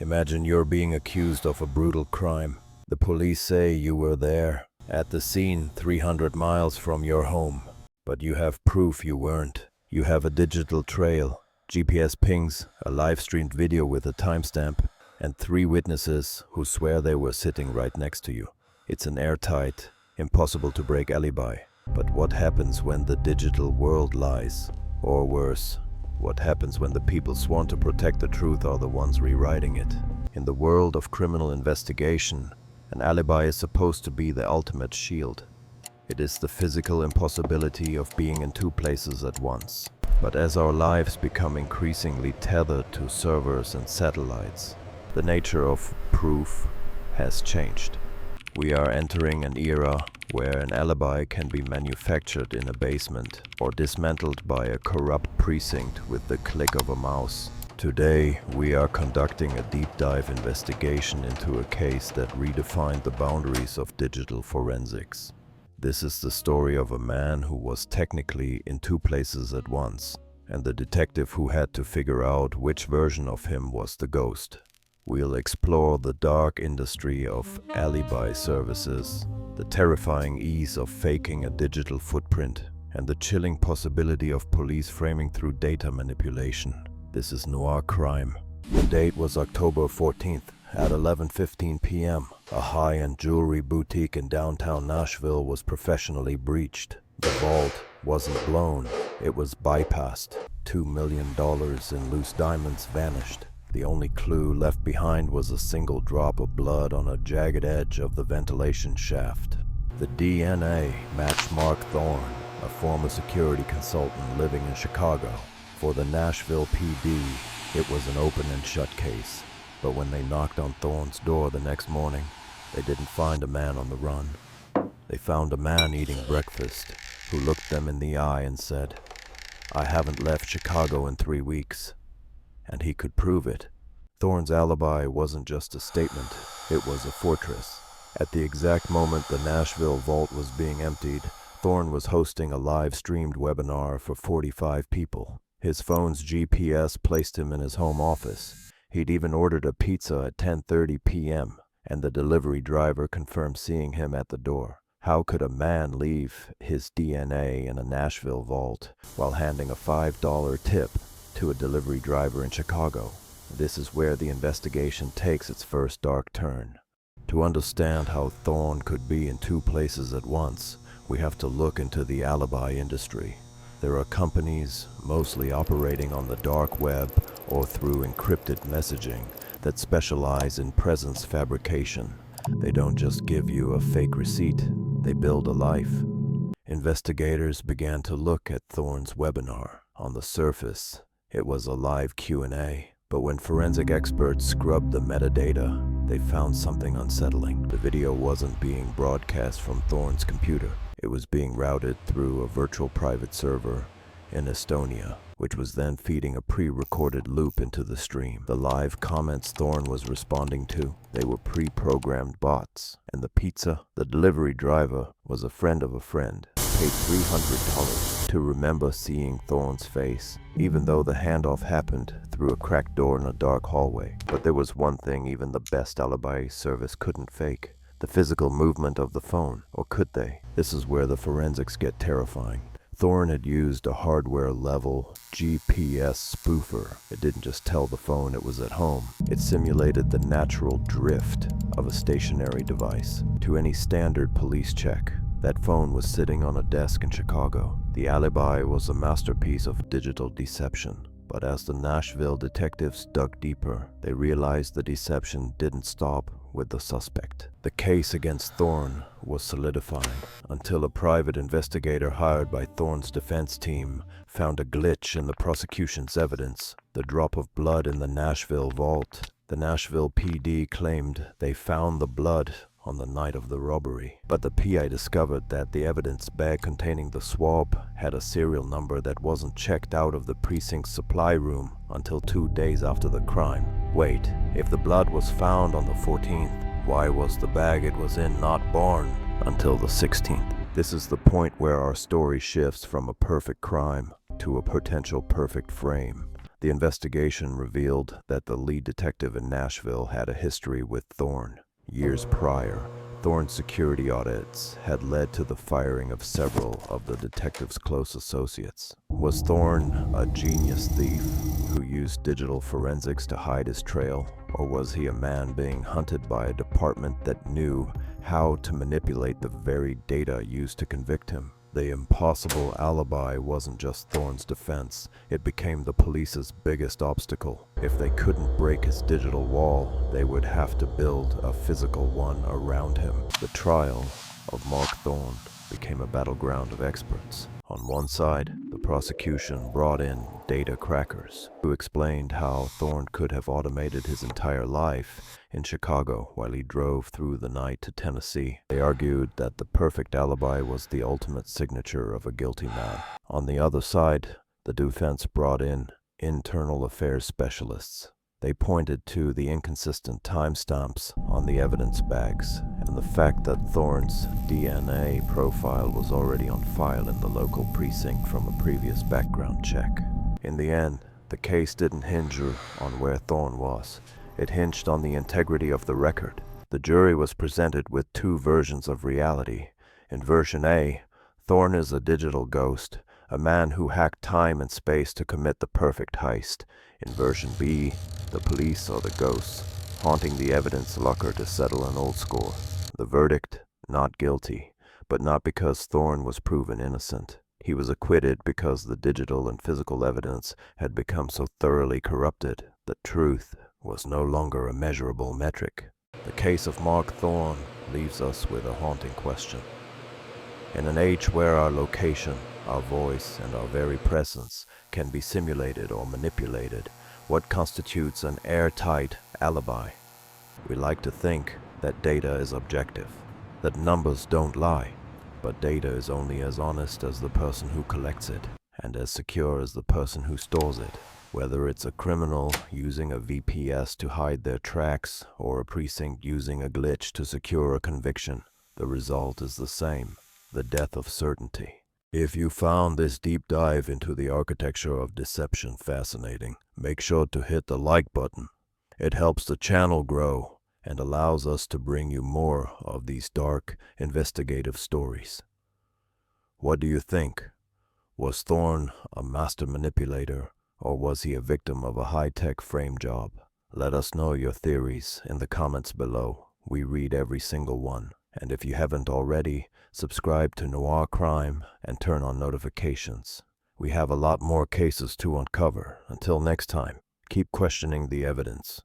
Imagine you're being accused of a brutal crime. The police say you were there, at the scene 300 miles from your home. But you have proof you weren't. You have a digital trail, GPS pings, a live-streamed video with a timestamp, and 3 witnesses who swear they were sitting right next to you. It's an airtight, impossible to break alibi. But what happens when the digital world lies? Or worse, what happens when the people sworn to protect the truth are the ones rewriting it? In the world of criminal investigation, an alibi is supposed to be the ultimate shield. It is the physical impossibility of being in 2 places at once. But as our lives become increasingly tethered to servers and satellites, the nature of proof has changed. We are entering an era where an alibi can be manufactured in a basement or dismantled by a corrupt precinct with the click of a mouse. Today, we are conducting a deep dive investigation into a case that redefined the boundaries of digital forensics. This is the story of a man who was technically in 2 places at once, and the detective who had to figure out which version of him was the ghost. We'll explore the dark industry of alibi services, the terrifying ease of faking a digital footprint, and the chilling possibility of police framing through data manipulation. This is Noir Crime. The date was October 14th at 11:15 p.m. A high-end jewelry boutique in downtown Nashville was professionally breached. The vault wasn't blown, it was bypassed. $2 million in loose diamonds vanished. The only clue left behind was a single drop of blood on a jagged edge of the ventilation shaft. The DNA matched Mark Thorne, a former security consultant living in Chicago. For the Nashville PD, it was an open and shut case. But when they knocked on Thorne's door the next morning, they didn't find a man on the run. They found a man eating breakfast who looked them in the eye and said, "I haven't left Chicago in 3 weeks." And he could prove it. Thorne's alibi wasn't just a statement, it was a fortress. At the exact moment the Nashville vault was being emptied, Thorne was hosting a live-streamed webinar for 45 people. His phone's GPS placed him in his home office. He'd even ordered a pizza at 10:30 p.m., and the delivery driver confirmed seeing him at the door. How could a man leave his DNA in a Nashville vault while handing a $5 tip to a delivery driver in Chicago? This is where the investigation takes its first dark turn. To understand how Thorne could be in 2 places at once, we have to look into the alibi industry. There are companies, mostly operating on the dark web or through encrypted messaging, that specialize in presence fabrication. They don't just give you a fake receipt, they build a life. Investigators began to look at Thorne's webinar. On the surface, it was a live Q&A, but when forensic experts scrubbed the metadata, they found something unsettling. The video wasn't being broadcast from Thorne's computer. It was being routed through a virtual private server in Estonia, which was then feeding a pre-recorded loop into the stream. The live comments Thorne was responding to, they were pre-programmed bots. And the pizza, the delivery driver, was a friend of a friend, paid $300 to remember seeing Thorne's face, even though the handoff happened through a cracked door in a dark hallway. But there was one thing even the best alibi service couldn't fake: the physical movement of the phone. Or could they? This is where the forensics get terrifying. Thorne had used a hardware-level GPS spoofer. It didn't just tell the phone it was at home. It simulated the natural drift of a stationary device. To any standard police check, that phone was sitting on a desk in Chicago. The alibi was a masterpiece of digital deception. But as the Nashville detectives dug deeper, they realized the deception didn't stop with the suspect. The case against Thorne was solidifying until a private investigator hired by Thorne's defense team found a glitch in the prosecution's evidence: the drop of blood in the Nashville vault. The Nashville PD claimed they found the blood on the night of the robbery, but the PI discovered that the evidence bag containing the swab had a serial number that wasn't checked out of the precinct's supply room until 2 days after the crime. Wait, if the blood was found on the 14th, why was the bag it was in not born until the 16th? This is the point where our story shifts from a perfect crime to a potential perfect frame. The investigation revealed that the lead detective in Nashville had a history with Thorne. Years prior, Thorne's security audits had led to the firing of several of the detective's close associates. Was Thorne a genius thief who used digital forensics to hide his trail, or was he a man being hunted by a department that knew how to manipulate the very data used to convict him? The impossible alibi wasn't just Thorne's defense, it became the police's biggest obstacle. If they couldn't break his digital wall, they would have to build a physical one around him. The trial of Mark Thorne became a battleground of experts. On one side, the prosecution brought in data crackers who explained how Thorne could have automated his entire life in Chicago while he drove through the night to Tennessee. They argued that the perfect alibi was the ultimate signature of a guilty man. On the other side, the defense brought in internal affairs specialists. They pointed to the inconsistent timestamps on the evidence bags and the fact that Thorne's DNA profile was already on file in the local precinct from a previous background check. In the end, the case didn't hinge on where Thorne was. It hinged on the integrity of the record. The jury was presented with two versions of reality. In version A, Thorne is a digital ghost, a man who hacked time and space to commit the perfect heist. In version B, the police are the ghosts, haunting the evidence locker to settle an old score. The verdict, not guilty, but not because Thorne was proven innocent. He was acquitted because the digital and physical evidence had become so thoroughly corrupted that truth was no longer a measurable metric. The case of Mark Thorne leaves us with a haunting question. In an age where our location, our voice, and our very presence can be simulated or manipulated, what constitutes an airtight alibi? We like to think that data is objective, that numbers don't lie, but data is only as honest as the person who collects it, and as secure as the person who stores it. Whether it's a criminal using a VPS to hide their tracks, or a precinct using a glitch to secure a conviction, the result is the same: the death of certainty. If you found this deep dive into the architecture of deception fascinating, make sure to hit the like button. It helps the channel grow and allows us to bring you more of these dark, investigative stories. What do you think? Was Thorne a master manipulator, or was he a victim of a high-tech frame job? Let us know your theories in the comments below. We read every single one. And if you haven't already, subscribe to Noir Crime and turn on notifications. We have a lot more cases to uncover. Until next time, keep questioning the evidence.